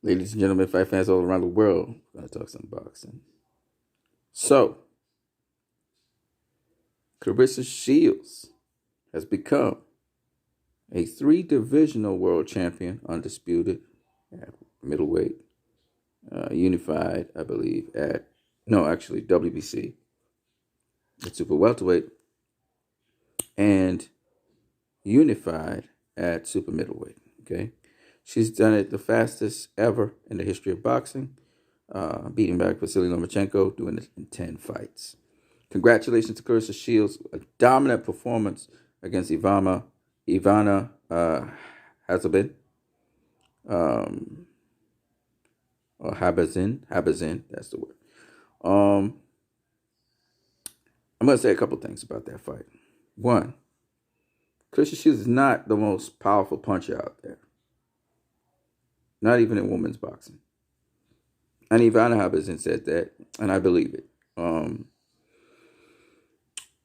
Ladies and gentlemen, fight fans all around the world, we're going to talk some boxing. So, Claressa Shields has become a 3-divisional world champion, undisputed, at middleweight, unified, I believe, WBC, at super welterweight, and unified at super middleweight. Okay, she's done it the fastest ever in the history of boxing, beating back Vasily Lomachenko, doing it in 10 fights. Congratulations to Claressa Shields, a dominant performance against Ivana Hazabin, or Habazin, that's the word. I'm going to say a couple things about that fight. One, Claressa Shields is not the most powerful puncher out there. Not even in women's boxing. And Ivana Habazin said that, and I believe it.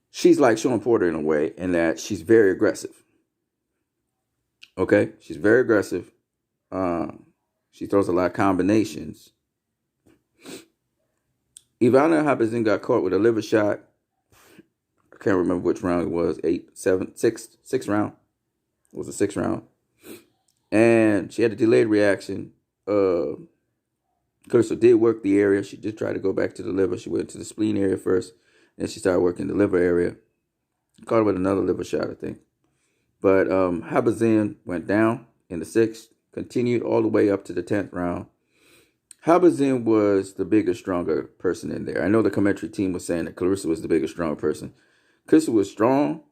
She's like Sean Porter in a way, in that she's very aggressive. Okay? She's very aggressive. She throws a lot of combinations. Ivana Habazin got caught with a liver shot. I can't remember which round it was. 6th round. It was a 6th round. And she had a delayed reaction. Claressa did work the area. She did try to go back to the liver. She went to the spleen area first. Then she started working the liver area. Caught her with another liver shot, I think. But Habazin went down in the 6th. Continued all the way up to the 10th round. Habazin was the bigger, stronger person in there. I know the commentary team was saying that Claressa was the bigger, stronger person. Claressa was strong,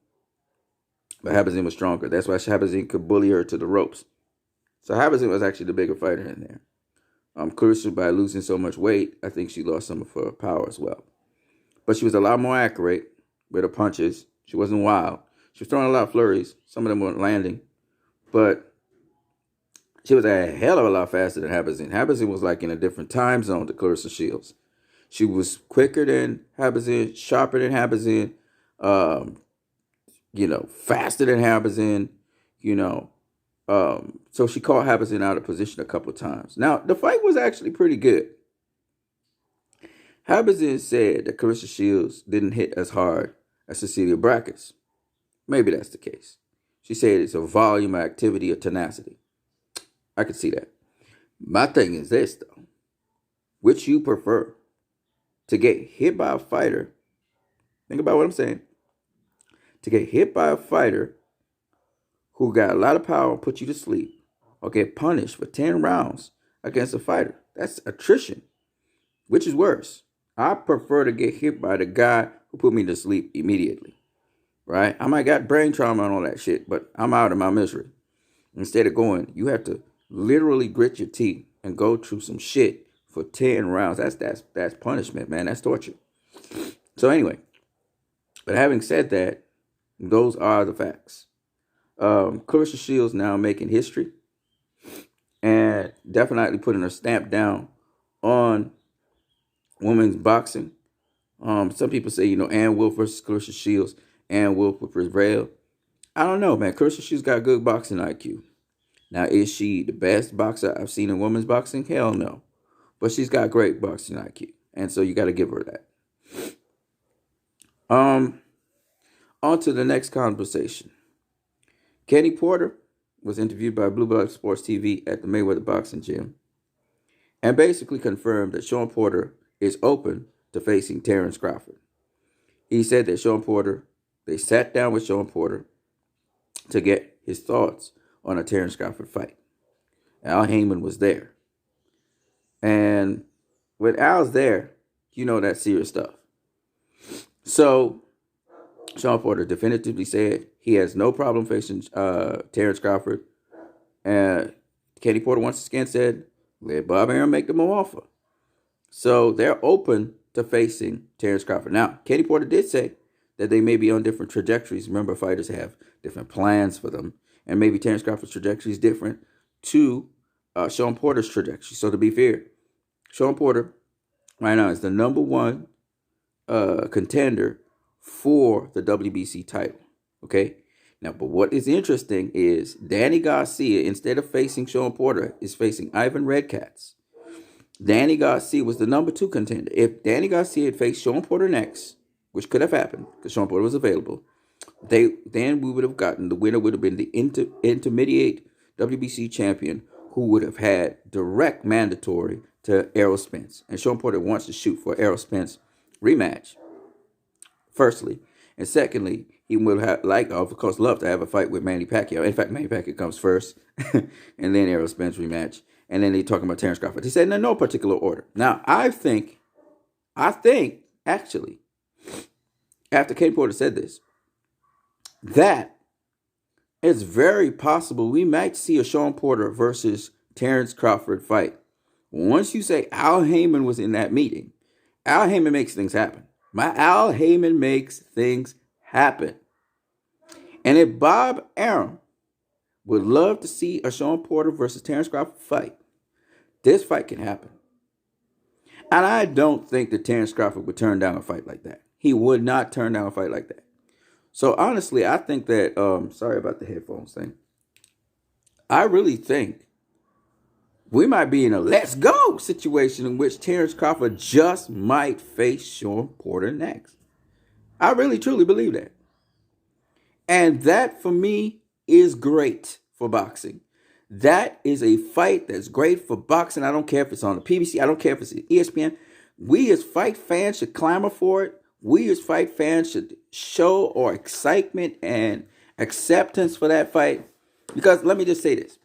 but Habazin was stronger. That's why Habazin could bully her to the ropes. So Habazin was actually the bigger fighter in there. Claressa, by losing so much weight, I think she lost some of her power as well. But she was a lot more accurate with her punches. She wasn't wild. She was throwing a lot of flurries. Some of them weren't landing. But she was a hell of a lot faster than Habazin. Habazin was like in a different time zone to Claressa Shields. She was quicker than Habazin, sharper than Habazin, faster than Habazin, so she caught Habazin out of position a couple of times. Now, the fight was actually pretty good. Habazin said that Claressa Shields didn't hit as hard as Cecilia Braekhus. Maybe that's the case. She said it's a volume of activity or tenacity. I could see that. My thing is this, though. Which you prefer? To get hit by a fighter, think about what I'm saying, to get hit by a fighter who got a lot of power and put you to sleep, or get punished for 10 rounds against a fighter. That's attrition. Which is worse? I prefer to get hit by the guy who put me to sleep immediately. Right? I might got brain trauma and all that shit, but I'm out of my misery. Instead of going, you have to literally grit your teeth and go through some shit for 10 rounds. That's punishment, man. That's torture. So anyway, but having said that, those are the facts. Claressa Shields now making history and definitely putting her stamp down on women's boxing. Some people say, Ann Wolfe versus Claressa Shields. Ann Wolfe would prevail. I don't know, man. Claressa Shields got good boxing IQ. Now, is she the best boxer I've seen in women's boxing? Hell no. But she's got great boxing IQ. And so you got to give her that. On to the next conversation. Kenny Porter was interviewed by Blue Blood Sports TV at the Mayweather Boxing Gym and basically confirmed that Sean Porter is open to facing Terrence Crawford. He said that they sat down with Sean Porter to get his thoughts on a Terrence Crawford fight. Al Heyman was there. And when Al's there, that's serious stuff. So Sean Porter definitively said he has no problem facing Terrence Crawford. And Kenny Porter once again said, let Bob Arum make them an offer. So they're open to facing Terrence Crawford. Now, Kenny Porter did say that they may be on different trajectories. Remember, fighters have different plans for them. And maybe Terrence Crawford's trajectory is different to Sean Porter's trajectory. So to be fair, Sean Porter right now is the number one contender for the WBC title. Okay? Now, but what is interesting is Danny Garcia, instead of facing Sean Porter, is facing Ivan Redkats. Danny Garcia was the number 2 contender. If Danny Garcia had faced Sean Porter next, which could have happened because Sean Porter was available, then we would have gotten, the winner would have been the intermediate WBC champion, who would have had direct mandatory to Errol Spence. And Sean Porter wants to shoot for Errol Spence rematch, firstly. And secondly, he would have, of course, love to have a fight with Manny Pacquiao. In fact, Manny Pacquiao comes first, and then Errol Spence rematch. And then they're talking about Terrence Crawford. He said in no particular order. Now, I think, actually, after Kate Porter said this, that it's very possible we might see a Sean Porter versus Terrence Crawford fight. Once you say Al Heyman was in that meeting, Al Heyman makes things happen. Al Heyman makes things happen. And if Bob Arum would love to see a Sean Porter versus Terrence Crawford fight, this fight can happen. And I don't think that Terrence Crawford would turn down a fight like that. He would not turn down a fight like that. So honestly, I think that, sorry about the headphones thing. I really think we might be in a let's go situation in which Terrence Crawford just might face Sean Porter next. I really, truly believe that. And that, for me, is great for boxing. That is a fight that's great for boxing. I don't care if it's on the PBC. I don't care if it's ESPN. We as fight fans should clamor for it. We as fight fans should show our excitement and acceptance for that fight. Because let me just say this.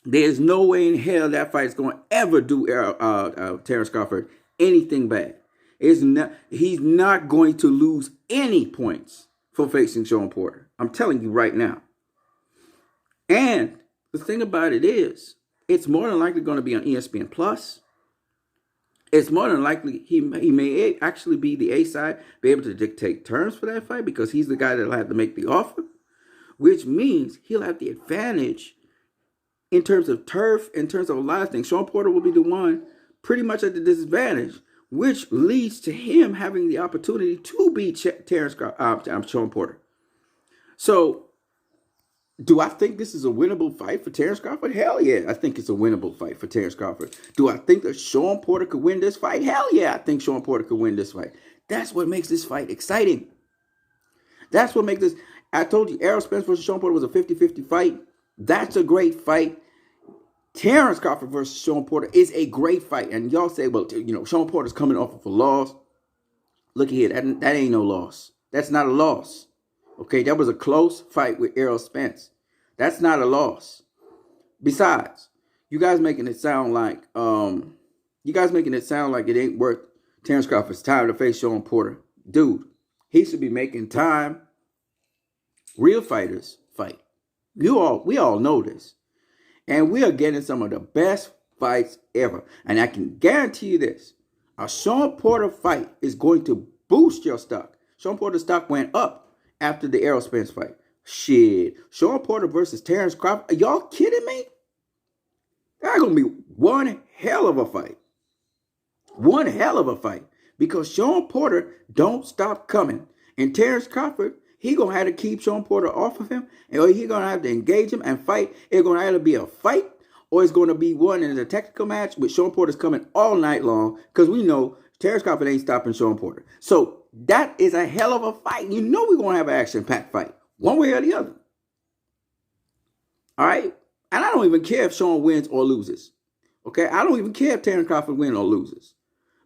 There's no way in hell that fight is going to ever do Terrence Crawford anything bad. He's not going to lose any points for facing Sean Porter. I'm telling you right now. And the thing about it is, it's more than likely going to be on ESPN Plus. It's more than likely he may actually be the A side, be able to dictate terms for that fight because he's the guy that'll have to make the offer, which means he'll have the advantage in terms of turf, in terms of a lot of things. Sean Porter will be the one pretty much at the disadvantage, which leads to him having the opportunity to beat Sean Porter. So, do I think this is a winnable fight for Terrence Crawford? Hell yeah, I think it's a winnable fight for Terrence Crawford. Do I think that Sean Porter could win this fight? Hell yeah, I think Sean Porter could win this fight. That's what makes this fight exciting. That's what makes this. I told you, Errol Spence versus Sean Porter was a 50-50 fight. That's a great fight. Terrence Crawford versus Sean Porter is a great fight. And y'all say, well, Sean Porter's coming off of a loss. Look here, that ain't no loss. That's not a loss. Okay, that was a close fight with Errol Spence. That's not a loss. Besides, you guys making it sound like it ain't worth Terrence Crawford's time to face Sean Porter. Dude, he should be making time. Real fighters fight. We all know this. And we are getting some of the best fights ever. And I can guarantee you this. A Sean Porter fight is going to boost your stock. Sean Porter's stock went up after the Errol Spence fight. Shit. Sean Porter versus Terrence Crawford. Are y'all kidding me? That's going to be one hell of a fight. One hell of a fight. Because Sean Porter don't stop coming. And Terrence Crawford, he going to have to keep Sean Porter off of him. And he going to have to engage him and fight. It's going to either be a fight or it's going to be one in a technical match with Sean Porter's coming all night long. Because we know Terrence Crawford ain't stopping Sean Porter. So that is a hell of a fight. You know we're going to have an action-packed fight. One way or the other. All right? And I don't even care if Sean wins or loses. Okay? I don't even care if Terrence Crawford wins or loses.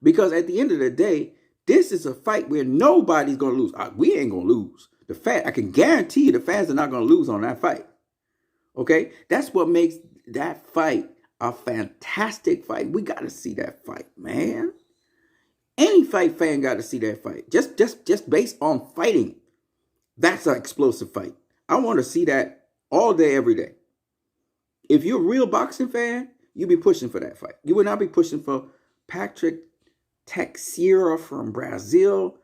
Because at the end of the day, this is a fight where nobody's going to lose. We ain't going to lose. I can guarantee you the fans are not going to lose on that fight. Okay? That's what makes that fight a fantastic fight. We got to see that fight, man. Any fight fan got to see that fight. Just based on fighting. That's an explosive fight. I want to see that all day, every day. If you're a real boxing fan, you'll be pushing for that fight. You would not be pushing for Patrick Teixeira from Brazil,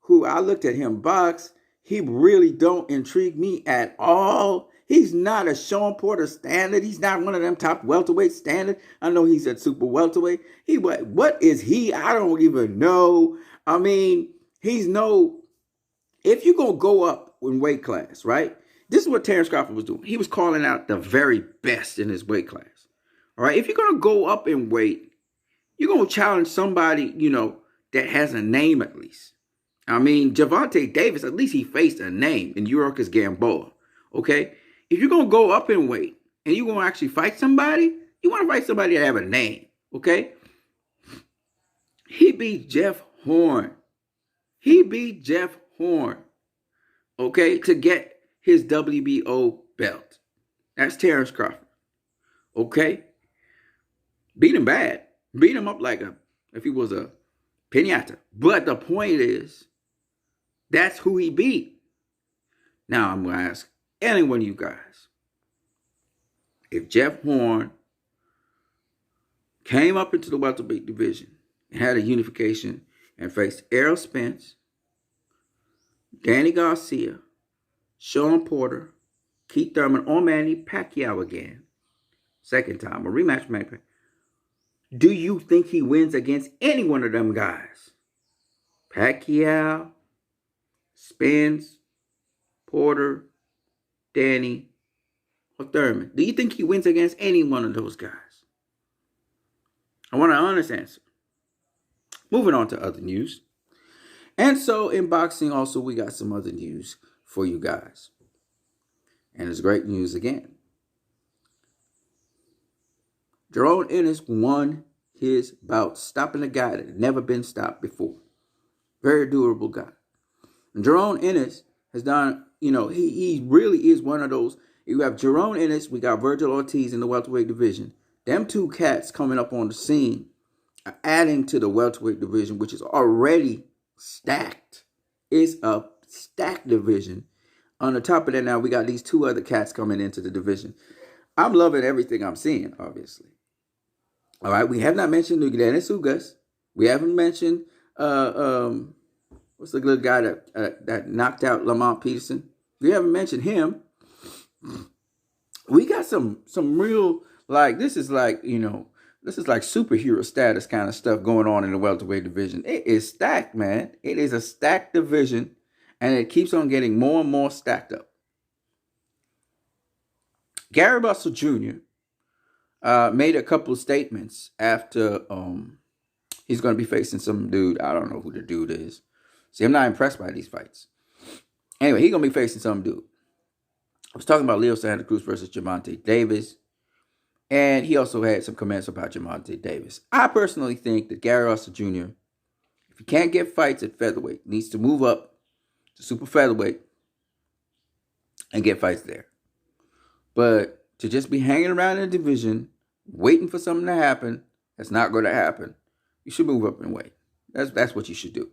who I looked at him box. He really don't intrigue me at all. He's not a Sean Porter standard. He's not one of them top welterweight standard. I know he's at super welterweight. What is he? I don't even know. I mean, if you're going to go up in weight class, right? This is what Terrence Crawford was doing. He was calling out the very best in his weight class. All right. If you're going to go up in weight, you're going to challenge somebody, that has a name at least. I mean, Gervonta Davis, at least he faced a name in Yuriorkis Gamboa. Okay. If you're going to go up in weight and you're going to actually fight somebody, you want to fight somebody that have a name. Okay. He beat Jeff Horn. Okay, to get his WBO belt. That's Terrence Crawford. Okay? Beat him bad. Beat him up if he was a piñata. But the point is, that's who he beat. Now I'm going to ask any one of you guys, if Jeff Horn came up into the welterweight division and had a unification and faced Errol Spence, Danny Garcia, Sean Porter, Keith Thurman, or Manny Pacquiao again, second time, a rematch with Manny Pacquiao, do you think he wins against any one of them guys? Pacquiao, Spence, Porter, Danny, or Thurman? Do you think he wins against any one of those guys? I want an honest answer. Moving on to other news. And so in boxing also, we got some other news for you guys. And it's great news again. Jerome Ennis won his bout, stopping a guy that had never been stopped before. Very durable guy. And Jerome Ennis has done, he really is one of those. You have Jerome Ennis, we got Virgil Ortiz in the welterweight division. Them two cats coming up on the scene are adding to the welterweight division, which is already stacked. It's a stacked division. On the top of that, now we got these two other cats coming into the division. I'm loving everything I'm seeing, obviously. All right, we have not mentioned Dennis Ugas. We haven't mentioned what's the little guy that knocked out Lamont Peterson. We haven't mentioned him. We got some real, this is like superhero status kind of stuff going on in the welterweight division. It is stacked, man. It is a stacked division, and it keeps on getting more and more stacked up. Gary Russell Jr. Made a couple of statements after he's going to be facing some dude. I don't know who the dude is. See, I'm not impressed by these fights. Anyway, he's going to be facing some dude. I was talking about Leo Santa Cruz versus Gervonta Davis. And he also had some comments about Gervonta Davis. I personally think that Gary Russell Jr., if he can't get fights at featherweight, needs to move up to super featherweight and get fights there. But to just be hanging around in the division, waiting for something to happen, that's not going to happen. You should move up in weight. That's what you should do.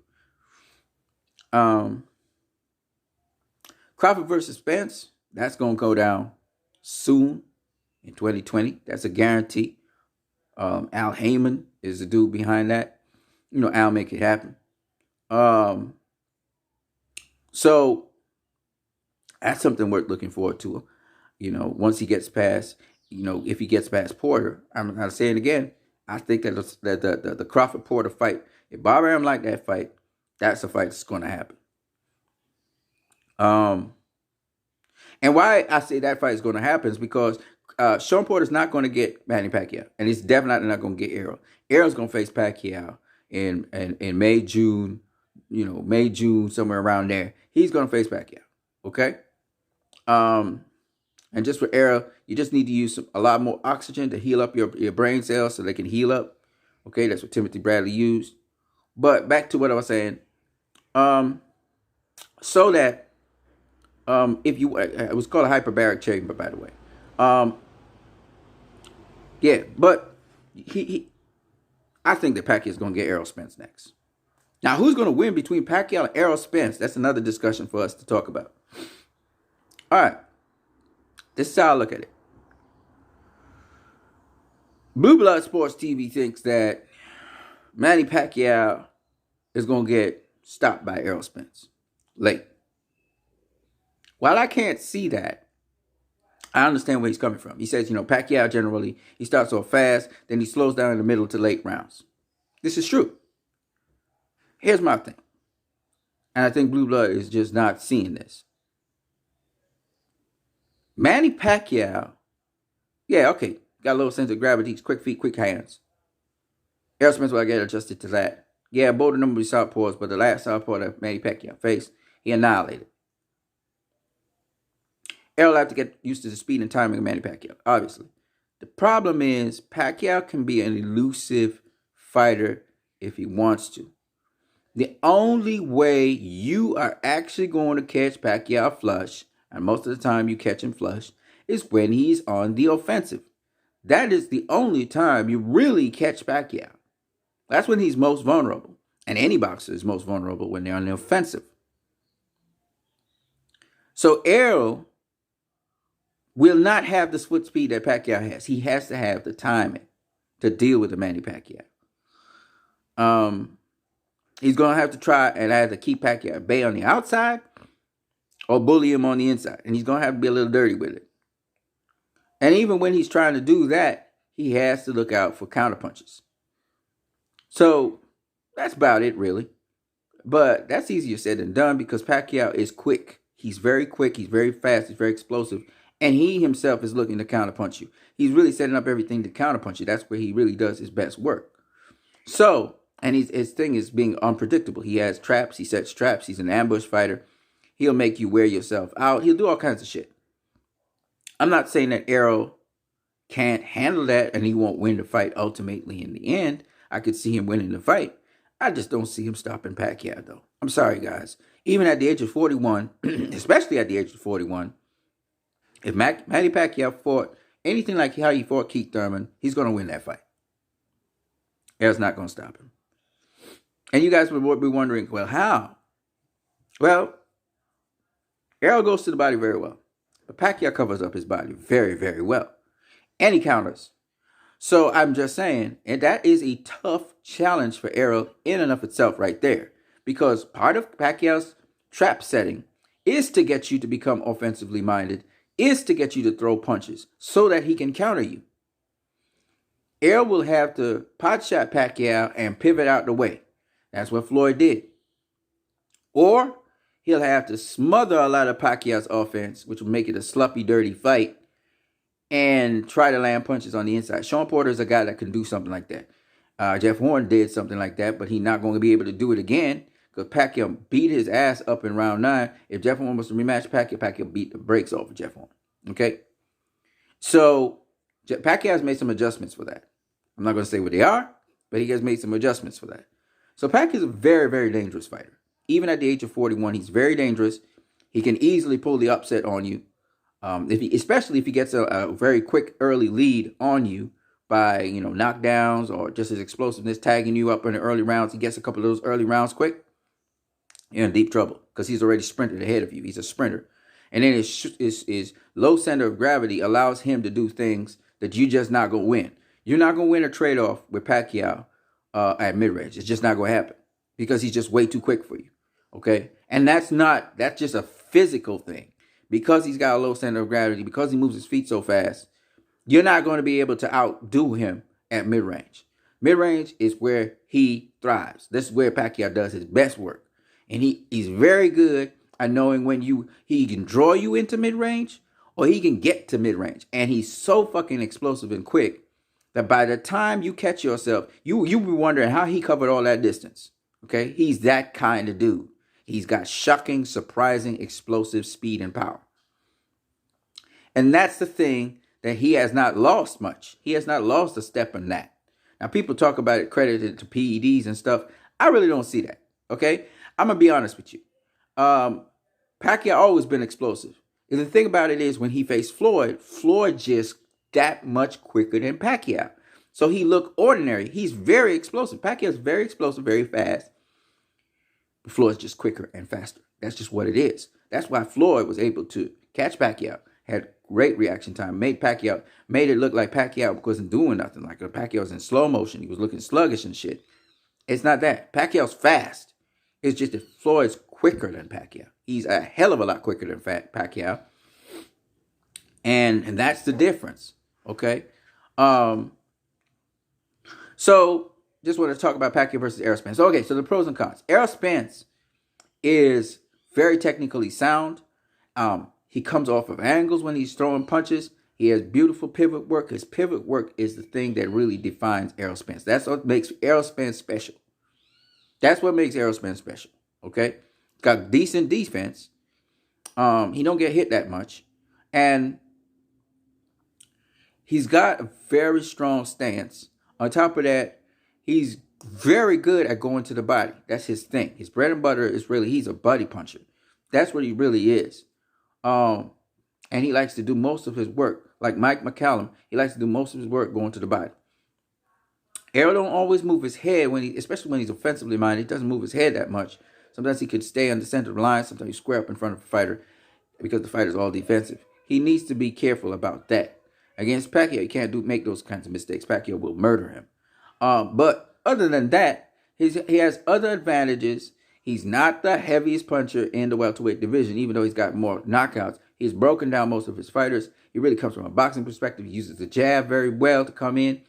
Crawford versus Spence, that's going to go down soon. In 2020, that's a guarantee. Al Heyman is the dude behind that. Al make it happen. So that's something worth looking forward to. Once he gets past, if he gets past Porter, I'm not saying it again. I think that the Crawford Porter fight, if Bob Arum like that fight, that's a fight that's going to happen. And why I say that fight is going to happen is because Sean Porter's not going to get Manny Pacquiao, and he's definitely not going to get Errol. Errol's going to face Pacquiao in May, June, May, June, somewhere around there. He's going to face Pacquiao, okay? And just for Errol, you just need to use a lot more oxygen to heal up your brain cells so they can heal up, okay? That's what Timothy Bradley used. But back to what I was saying. So that if you, it was called a hyperbaric chamber, by the way. Yeah, but I think that Pacquiao is going to get Errol Spence next. Now, who's going to win between Pacquiao and Errol Spence? That's another discussion for us to talk about. All right. This is how I look at it. Blue Blood Sports TV thinks that Manny Pacquiao is going to get stopped by Errol Spence late. While I can't see that, I understand where he's coming from. He says, Pacquiao generally, he starts off fast, then he slows down in the middle to late rounds. This is true. Here's my thing. And I think Blue Blood is just not seeing this. Manny Pacquiao, yeah, okay, got a little sense of gravity, quick feet, quick hands. Errol Spence will get adjusted to that. Yeah, both of them will be southpaws, but the last southpaw that Manny Pacquiao faced, he annihilated. Errol will have to get used to the speed and timing of Manny Pacquiao, obviously. The problem is Pacquiao can be an elusive fighter if he wants to. The only way you are actually going to catch Pacquiao flush, and most of the time you catch him flush, is when he's on the offensive. That is the only time you really catch Pacquiao. That's when he's most vulnerable. And any boxer is most vulnerable when they're on the offensive. So Errol will not have the foot speed that Pacquiao has. He has to have the timing to deal with the Manny Pacquiao. He's going to have to try and either keep Pacquiao at bay on the outside or bully him on the inside. And he's going to have to be a little dirty with it. And even when he's trying to do that, he has to look out for counterpunches. So that's about it, really. But that's easier said than done because Pacquiao is quick. He's very quick. He's very fast. He's very explosive. And he himself is looking to counterpunch you. He's really setting up everything to counterpunch you. That's where he really does his best work. So, and his thing is being unpredictable. He has traps. He sets traps. He's an ambush fighter. He'll make you wear yourself out. He'll do all kinds of shit. I'm not saying that Errol can't handle that and he won't win the fight ultimately in the end. I could see him winning the fight. I just don't see him stopping Pacquiao, though. I'm sorry, guys. Even at the age of 41, especially at the age of 41, if Manny Pacquiao fought anything like how he fought Keith Thurman, he's going to win that fight. Errol's not going to stop him. And you guys would be wondering, well, how? Well, Errol goes to the body very well. But Pacquiao covers up his body very, very well. And he counters. So I'm just saying, and that is a tough challenge for Errol in and of itself right there. Because part of Pacquiao's trap setting is to get you to become offensively minded, is to get you to throw punches so that he can counter you. Errol will have to pot shot Pacquiao and pivot out the way. That's what Floyd did. Or he'll have to smother a lot of Pacquiao's offense, which will make it a sloppy, dirty fight, and try to land punches on the inside. Sean Porter is a guy that can do something like that. Jeff Horn did something like that, but he's not going to be able to do it again because Pacquiao beat his ass up in round 9. If Jeff Horn was to rematch Pacquiao beat the brakes off of Jeff Horn. Okay? So Pacquiao has made some adjustments for that. I'm not going to say what they are, but he has made some adjustments for that. So Pacquiao is a very, very dangerous fighter. Even at the age of 41, he's very dangerous. He can easily pull the upset on you. Especially if he gets a very quick early lead on you by, knockdowns or just his explosiveness, tagging you up in the early rounds. He gets a couple of those early rounds quick, you're in deep trouble because he's already sprinted ahead of you. He's a sprinter. And then his low center of gravity allows him to do things that you just not going to win. You're not going to win a trade-off with Pacquiao at mid-range. It's just not going to happen because he's just way too quick for you. Okay? And that's just a physical thing. Because he's got a low center of gravity, because he moves his feet so fast, you're not going to be able to outdo him at mid-range. Mid-range is where he thrives. This is where Pacquiao does his best work. And he's very good at knowing when he can draw you into mid-range or he can get to mid-range. And he's so fucking explosive and quick that by the time you catch yourself, you'll be wondering how he covered all that distance. Okay? He's that kind of dude. He's got shocking, surprising, explosive speed and power. And that's the thing that he has not lost much. He has not lost a step in that. Now, people talk about it credited to PEDs and stuff. I really don't see that, okay? I'm going to be honest with you. Pacquiao always been explosive. And the thing about it is when he faced Floyd just that much quicker than Pacquiao. So he looked ordinary. He's very explosive. Pacquiao's very explosive, very fast. Floyd's just quicker and faster. That's just what it is. That's why Floyd was able to catch Pacquiao, had great reaction time, made it look like Pacquiao wasn't doing nothing. Like Pacquiao's in slow motion. He was looking sluggish and shit. It's not that. Pacquiao's fast. It's just that Floyd's quicker than Pacquiao. He's a hell of a lot quicker than Pacquiao. And that's the difference. Okay? So just want to talk about Pacquiao versus Errol Spence. Okay, so the pros and cons. Errol Spence is very technically sound. He comes off of angles when he's throwing punches. He has beautiful pivot work. His pivot work is the thing that really defines Errol Spence. That's what makes Errol Spence special. That's what makes Errol Spence special. Okay? Got decent defense. He don't get hit that much. And he's got a very strong stance. On top of that, he's very good at going to the body. That's his thing. His bread and butter is really, he's a body puncher. That's what he really is. And he likes to do most of his work. Like Mike McCallum, he likes to do most of his work going to the body. Errol don't always move his head, especially when he's offensively minded. He doesn't move his head that much. Sometimes he could stay on the center of the line. Sometimes he square up in front of the fighter because the fighter's all defensive. He needs to be careful about that. Against Pacquiao, he can't make those kinds of mistakes. Pacquiao will murder him. But other than that, he has other advantages. He's not the heaviest puncher in the welterweight division, even though he's got more knockouts. He's broken down most of his fighters. He really comes from a boxing perspective. He uses the jab very well to come in.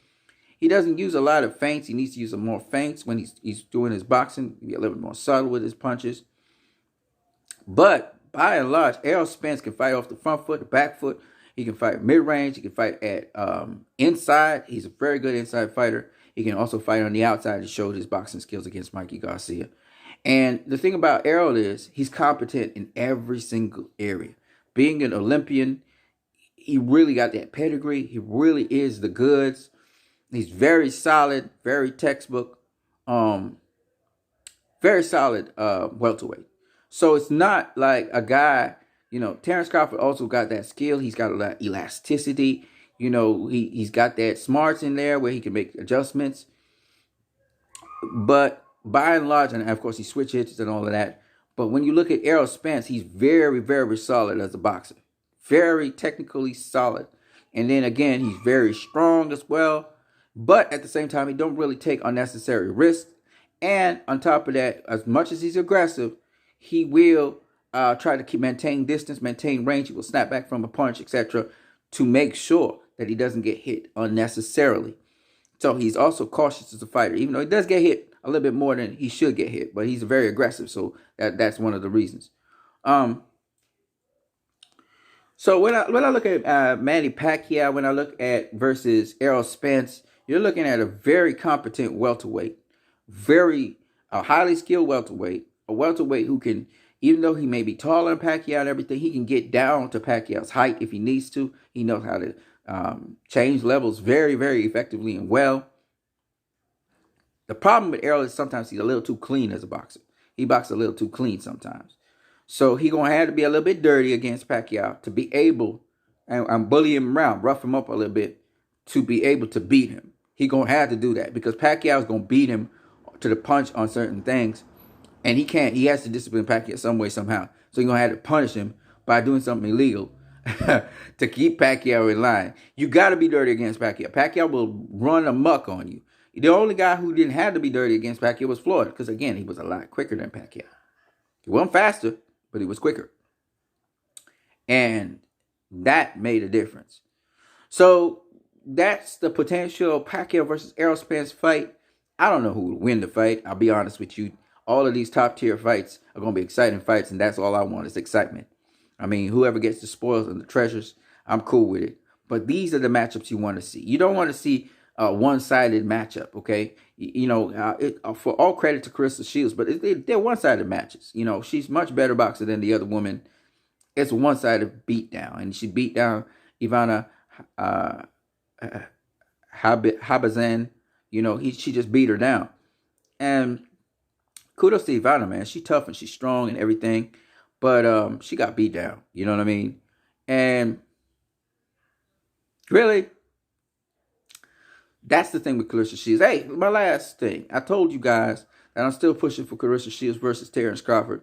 He doesn't use a lot of feints. He needs to use some more feints when he's doing his boxing. Be a little bit more subtle with his punches. But by and large, Errol Spence can fight off the front foot, the back foot. He can fight mid-range. He can fight at inside. He's a very good inside fighter. He can also fight on the outside. He showed his boxing skills against Mikey Garcia. And the thing about Errol is he's competent in every single area. Being an Olympian, he really got that pedigree. He really is the goods. He's very solid, very textbook, very solid welterweight. So it's not like a guy, Terrence Crawford also got that skill. He's got a lot of elasticity. He's got that smarts in there where he can make adjustments. But by and large, and of course he switch hits and all of that. But when you look at Errol Spence, he's very, very solid as a boxer. Very technically solid. And then again, he's very strong as well. But at the same time, he don't really take unnecessary risks. And on top of that, as much as he's aggressive, he will try to maintain distance, maintain range. He will snap back from a punch, etc., to make sure that he doesn't get hit unnecessarily. So he's also cautious as a fighter, even though he does get hit a little bit more than he should get hit. But he's very aggressive, so that's one of the reasons. So when I look at Manny Pacquiao, when I look at versus Errol Spence, you're looking at a very competent welterweight, very highly skilled welterweight, a welterweight who can, even though he may be taller than Pacquiao and everything, he can get down to Pacquiao's height if he needs to. He knows how to change levels very, very effectively and well. The problem with Errol is sometimes he's a little too clean as a boxer. He boxes a little too clean sometimes. So he's going to have to be a little bit dirty against Pacquiao to be able, and bully him around, rough him up a little bit, to be able to beat him. He's going to have to do that because Pacquiao is going to beat him to the punch on certain things. And he can't. He has to discipline Pacquiao some way, somehow. So he's going to have to punish him by doing something illegal to keep Pacquiao in line. You got to be dirty against Pacquiao. Pacquiao will run amok on you. The only guy who didn't have to be dirty against Pacquiao was Floyd because, again, he was a lot quicker than Pacquiao. He wasn't faster, but he was quicker. And that made a difference. So that's the potential Pacquiao versus Errol Spence fight. I don't know who will win the fight. I'll be honest with you. All of these top-tier fights are going to be exciting fights, and that's all I want is excitement. I mean, whoever gets the spoils and the treasures, I'm cool with it. But these are the matchups you want to see. You don't want to see a one-sided matchup, okay? For all credit to Claressa Shields, but they're one-sided matches. She's much better boxer than the other woman. It's a one-sided beatdown, and she beat down Ivana Habazan. She just beat her down. And kudos to Ivana, man. She's tough and she's strong and everything. But she got beat down. You know what I mean? And really, that's the thing with Claressa Shields. Hey, my last thing. I told you guys that I'm still pushing for Claressa Shields versus Terrence Crawford.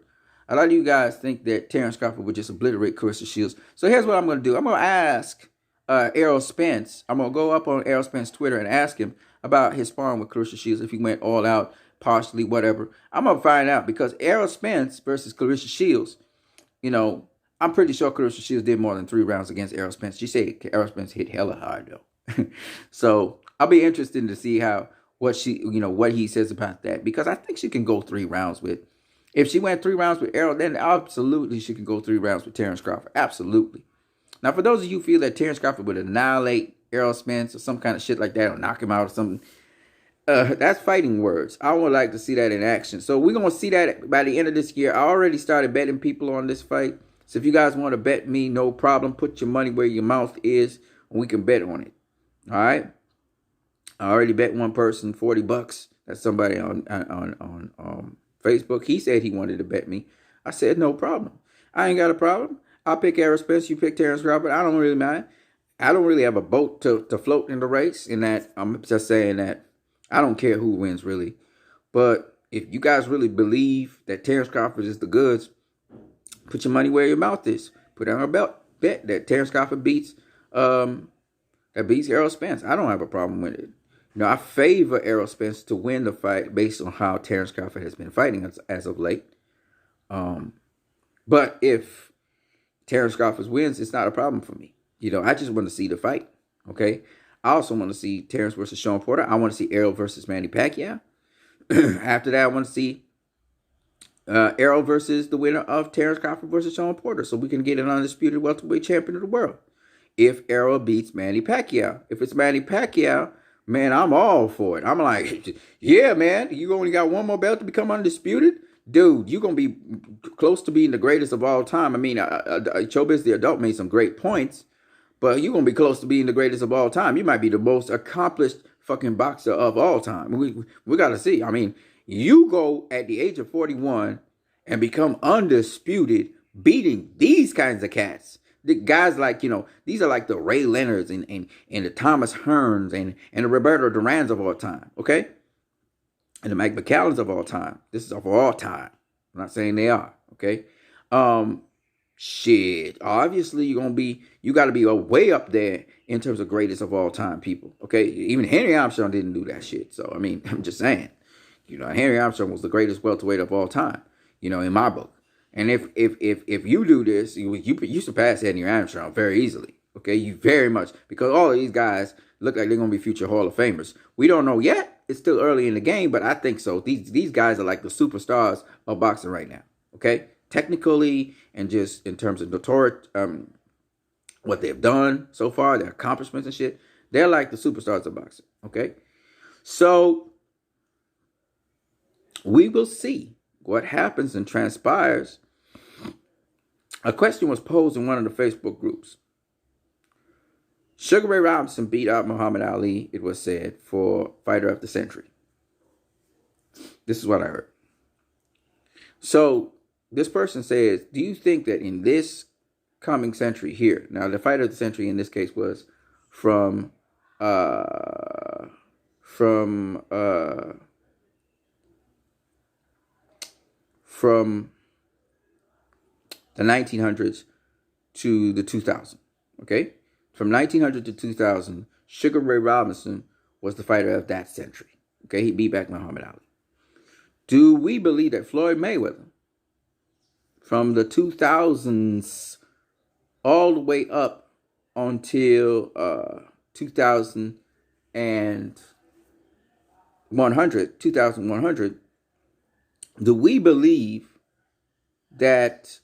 A lot of you guys think that Terrence Crawford would just obliterate Claressa Shields. So here's what I'm going to do. I'm going to ask Errol Spence. I'm going to go up on Errol Spence's Twitter and ask him about his sparring with Claressa Shields, if he went all out, partially, whatever. I'm going to find out because Errol Spence versus Claressa Shields, I'm pretty sure Claressa Shields did more than 3 rounds against Errol Spence. She said Errol Spence hit hella hard, though. So I'll be interested to see what he says about that, because I think she can go 3 rounds with If she went 3 rounds with Errol, then absolutely she can go 3 rounds with Terrence Crawford. Absolutely. Now, for those of you who feel that Terrence Crawford would annihilate Errol Spence or some kind of shit like that, or knock him out or something, that's fighting words. I would like to see that in action. So we're going to see that by the end of this year. I already started betting people on this fight. So if you guys want to bet me, no problem. Put your money where your mouth is, and we can bet on it. All right? I already bet one person $40. That's somebody on Facebook. He said he wanted to bet me. I said, no problem. I ain't got a problem. I'll pick Errol Spence. You pick Terrence Crawford. I don't really mind. I don't really have a boat to float in the race. In that, I'm just saying that I don't care who wins, really. But if you guys really believe that Terrence Crawford is the goods, put your money where your mouth is. Put on a bet that Terrence Crawford beats Errol Spence. I don't have a problem with it. You know, I favor Errol Spence to win the fight based on how Terrence Crawford has been fighting as of late. But if Terrence Crawford wins, it's not a problem for me. You know, I just want to see the fight. Okay. I also want to see Terrence versus Sean Porter. I want to see Errol versus Manny Pacquiao. After that, I want to see Errol versus the winner of Terrence Crawford versus Sean Porter, so we can get an undisputed welterweight champion of the world. If Errol beats Manny Pacquiao. If it's Manny Pacquiao, man, I'm all for it. I'm like, yeah, man, you only got one more belt to become undisputed? Dude, you're going to be close to being the greatest of all time. I mean, Chobis the Adult made some great points, but you're going to be close to being the greatest of all time. You might be the most accomplished fucking boxer of all time. We got to see. I mean, you go at the age of 41 and become undisputed, beating these kinds of cats. The guys like, you know, these are like the Ray Leonards and the Thomas Hearns and the Roberto Durans of all time, okay? And the Mike McCallans of all time. This is of all time. I'm not saying they are, okay? Shit. Obviously, you got to be way up there in terms of greatest of all time people, okay? Even Henry Armstrong didn't do that shit. So, I mean, I'm just saying. You know, Henry Armstrong was the greatest welterweight of all time, you know, in my book. And if you do this, you surpass Henry Armstrong very easily, okay? You very much, because all of these guys look like they're going to be future Hall of Famers. We don't know yet. It's still early in the game, but I think so. These guys are like the superstars of boxing right now, okay? Technically and just in terms of what they've done so far, their accomplishments and shit, they're like the superstars of boxing, okay? So we will see what happens and transpires. A question was posed in one of the Facebook groups. Sugar Ray Robinson beat out Muhammad Ali, it was said, for Fighter of the Century. This is what I heard. So this person says, do you think that in this coming century here, now the Fighter of the Century in this case was from the 1900s to the 2000s, okay? From 1900 to 2000, Sugar Ray Robinson was the fighter of that century, okay? He beat back Muhammad Ali. Do we believe that Floyd Mayweather, from the 2000s all the way up until 2100, do we believe that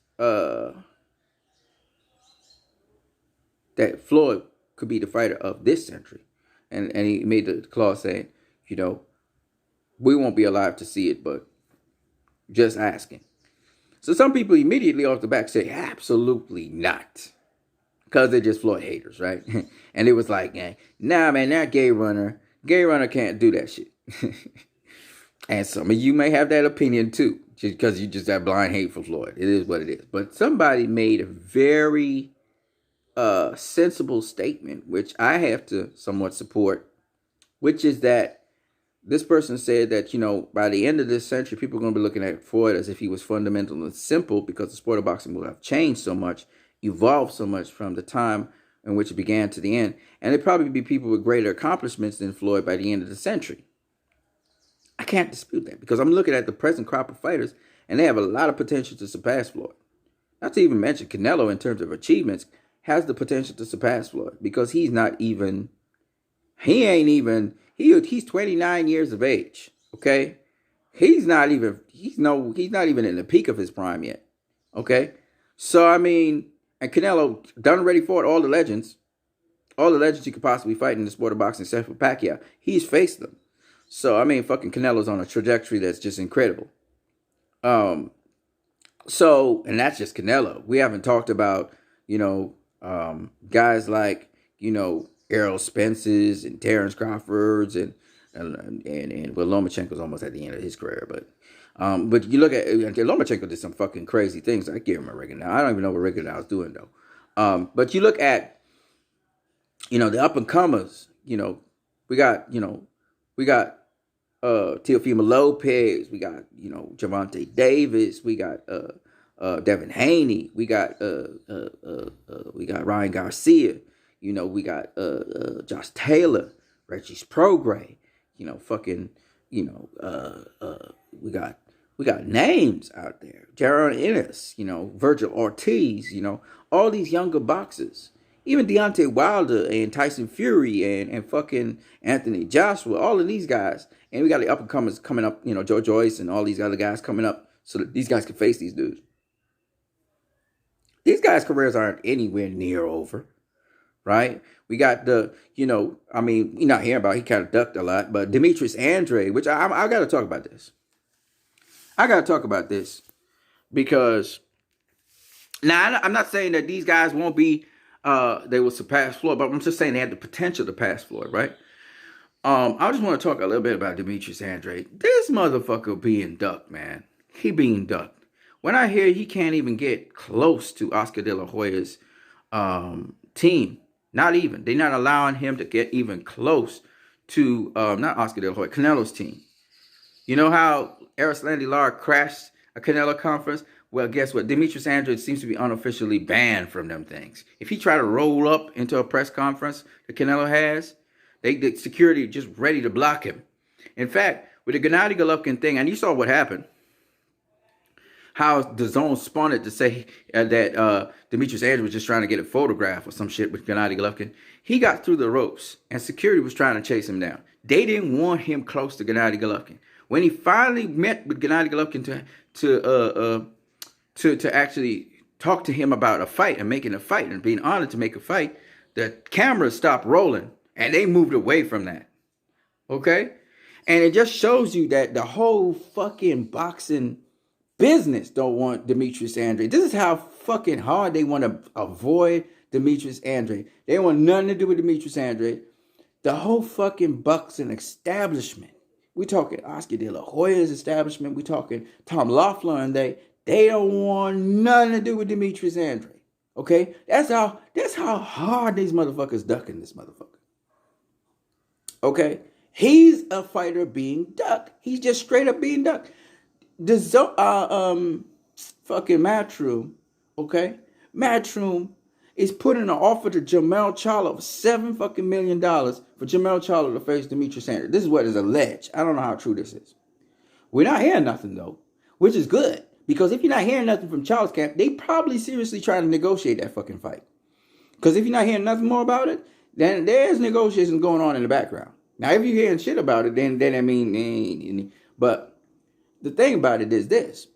that Floyd could be the fighter of this century? And he made the clause saying, you know, we won't be alive to see it, but just asking. So some people immediately off the back say, absolutely not. Because they're just Floyd haters, right? And it was like, nah, man, that gay runner can't do that shit. And some of you may have that opinion too, just because you just have blind hate for Floyd. It is what it is. But somebody made a very sensible statement, which I have to somewhat support, which is that this person said that, you know, by the end of this century, people are going to be looking at Floyd as if he was fundamental and simple, because the sport of boxing will have changed so much, evolved so much from the time in which it began to the end. And there'd probably be people with greater accomplishments than Floyd by the end of the century. I can't dispute that, because I'm looking at the present crop of fighters, and they have a lot of potential to surpass Floyd. Not to even mention Canelo in terms of achievements has the potential to surpass Floyd, because he's 29 years of age, okay? he's not even in the peak of his prime yet. Okay, so I mean, and Canelo done already fought all the legends you could possibly fight in the sport of boxing, except for Pacquiao. He's faced them. So I mean, fucking Canelo's on a trajectory that's just incredible. Um, so and that's just Canelo. We haven't talked about guys like Errol Spence's and Terrence Crawford's and well, Lomachenko's almost at the end of his career, but you look at Lomachenko did some fucking crazy things. I give him a record now. I don't even know what record I was doing though. But you look at the up and comers. We got Teofimo Lopez. We got Gervonta Davis. We got Devin Haney. We got Ryan Garcia. We got Josh Taylor, Regis Prograis. We got names out there. Jaron Ennis, Virgil Ortiz, all these younger boxers. Even Deontay Wilder and Tyson Fury and fucking Anthony Joshua, all of these guys. And we got the up-and-comers coming up, Joe Joyce and all these other guys coming up so that these guys can face these dudes. These guys' careers aren't anywhere near over, right? We got we're not hearing about, he kind of ducked a lot, but Demetrius Andrade, which I got to talk about this. I got to talk about this because now I'm not saying that these guys won't be, they will surpass Floyd, but I'm just saying they had the potential to pass Floyd, right? I just want to talk a little bit about Demetrius Andrade. This motherfucker being ducked, man. He being ducked. When I hear he can't even get close to Oscar De La Hoya's team, not even. They're not allowing him to get even close to, not Oscar De La Hoya, Canelo's team. You know how Erislandy Lara crashed a Canelo conference? Well, guess what? Demetrius Andrade seems to be unofficially banned from them things. If he try to roll up into a press conference that Canelo has, the security just ready to block him. In fact, with the Gennady Golovkin thing, and you saw what happened, how the zone spun it to say that Demetrius Andrade was just trying to get a photograph or some shit with Gennady Golovkin. He got through the ropes, and security was trying to chase him down. They didn't want him close to Gennady Golovkin. When he finally met with Gennady Golovkin to actually talk to him about a fight and making a fight and being honored to make a fight, the cameras stopped rolling and they moved away from that. Okay? And it just shows you that the whole fucking boxing business don't want Demetrius Andrade. This is how fucking hard they want to avoid Demetrius Andrade. They want nothing to do with Demetrius Andrade. The whole fucking boxing establishment. We talking Oscar De La Hoya's establishment. We talking Tom Loeffler and they don't want nothing to do with Demetrius Andrade. Okay? That's how hard these motherfuckers ducking this motherfucker. Okay? He's a fighter being ducked. He's just straight up being ducked. The fucking Matchroom, okay? Matchroom is putting an offer to Jermell Charlo of $7 million for Jermell Charlo to face Demetrius Andrade. This is what is alleged. I don't know how true this is. We're not hearing nothing though, which is good. Because if you're not hearing nothing from Charlo's camp, they probably seriously trying to negotiate that fucking fight. Because if you're not hearing nothing more about it, then there's negotiations going on in the background. Now, if you're hearing shit about it, then I mean, but the thing about it is this.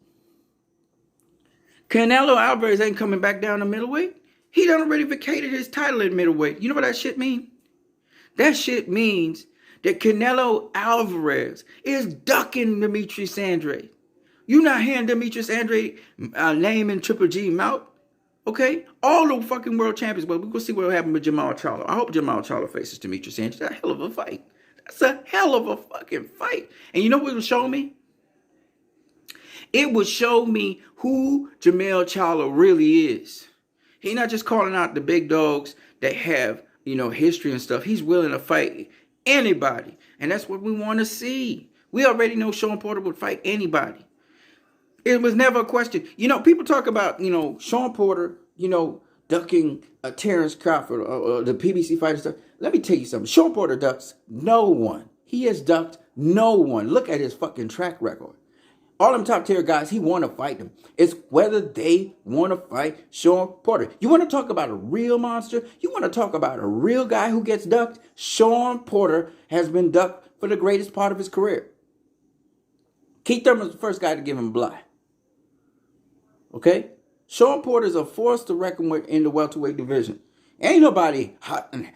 Canelo Alvarez ain't coming back down to middleweight. He done already vacated his title in middleweight. You know what that shit mean? That shit means that Canelo Alvarez is ducking Demetrius Andrade. You not hearing Demetrius Andrade name in Triple G mouth? Okay? All the fucking world champions. Well, we're going to see what will happen with Jermell Charlo. I hope Jermell Charlo faces Demetrius Andrade. That's a hell of a fight. That's a hell of a fucking fight. And you know what it will show me? It will show me who Jermell Charlo really is. He's not just calling out the big dogs that have, history and stuff. He's willing to fight anybody. And that's what we want to see. We already know Sean Porter would fight anybody. It was never a question. People talk about, Sean Porter, ducking Terrence Crawford or the PBC fighter stuff. Let me tell you something. Sean Porter ducks no one. He has ducked no one. Look at his fucking track record. All them top tier guys, he want to fight them. It's whether they want to fight Sean Porter. You want to talk about a real monster? You want to talk about a real guy who gets ducked? Sean Porter has been ducked for the greatest part of his career. Keith Thurman was the first guy to give him Bly. Okay? Sean Porter's a force to reckon with in the welterweight division. Ain't nobody hot and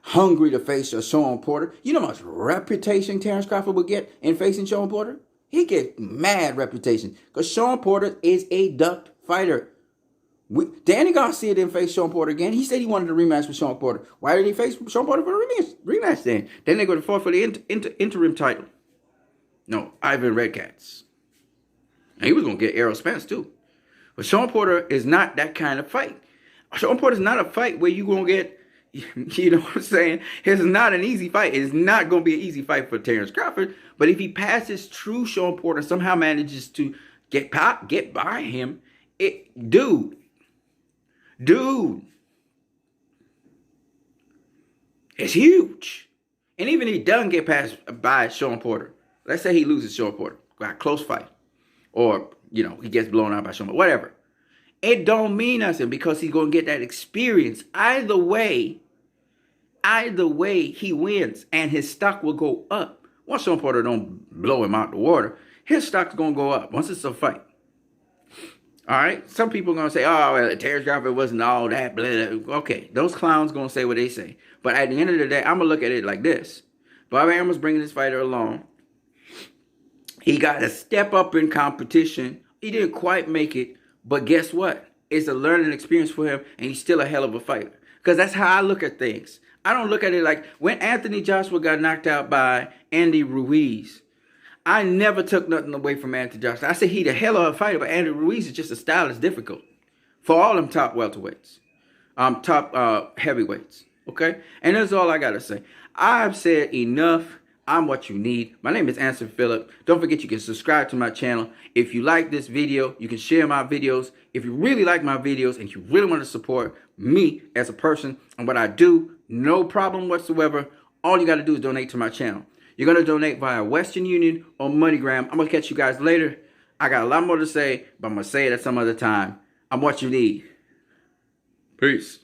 hungry to face a Sean Porter. You know how much reputation Terrence Crawford would get in facing Sean Porter? He get mad reputation because Sean Porter is a ducked fighter. Danny Garcia didn't face Sean Porter again. He said he wanted a rematch with Sean Porter. Why did he face Sean Porter for a rematch then? Then they go to fight for the interim title. No, Ivan Redcats. And he was going to get Errol Spence too. But Sean Porter is not that kind of fight. Sean Porter is not a fight where you're going to get, you know what I'm saying? It's not an easy fight. It's not going to be an easy fight for Terrence Crawford. But if he passes true Sean Porter, somehow manages to get by him, dude, it's huge. And even if he doesn't get passed by Sean Porter, let's say he loses Sean Porter, got a close fight, or, you know, he gets blown out by Sean Porter, whatever. It don't mean nothing because he's going to get that experience. Either way, he wins and his stock will go up. Once Sean Porter don't blow him out the water, his stock's going to go up once it's a fight. All right? Some people are going to say, oh, well, Terrence Crawford wasn't all that. Blah, blah. Okay, those clowns going to say what they say. But at the end of the day, I'm going to look at it like this. Bobby Arum was bringing this fighter along. He got to step up in competition. He didn't quite make it. But guess what? It's a learning experience for him, and he's still a hell of a fighter. Because that's how I look at things. I don't look at it like when Anthony Joshua got knocked out by Andy Ruiz. I never took nothing away from Anthony Joshua. I said he's a hell of a fighter, but Andy Ruiz is just a style that's difficult for all them top welterweights, top heavyweights. Okay, and that's all I gotta say. I've said enough. I'm what you need. My name is Anson Phillip. Don't forget you can subscribe to my channel. If you like this video, you can share my videos. If you really like my videos and you really want to support me as a person and what I do, no problem whatsoever. All you got to do is donate to my channel. You're going to donate via Western Union or MoneyGram. I'm going to catch you guys later. I got a lot more to say, but I'm going to say it at some other time. I'm what you need. Peace.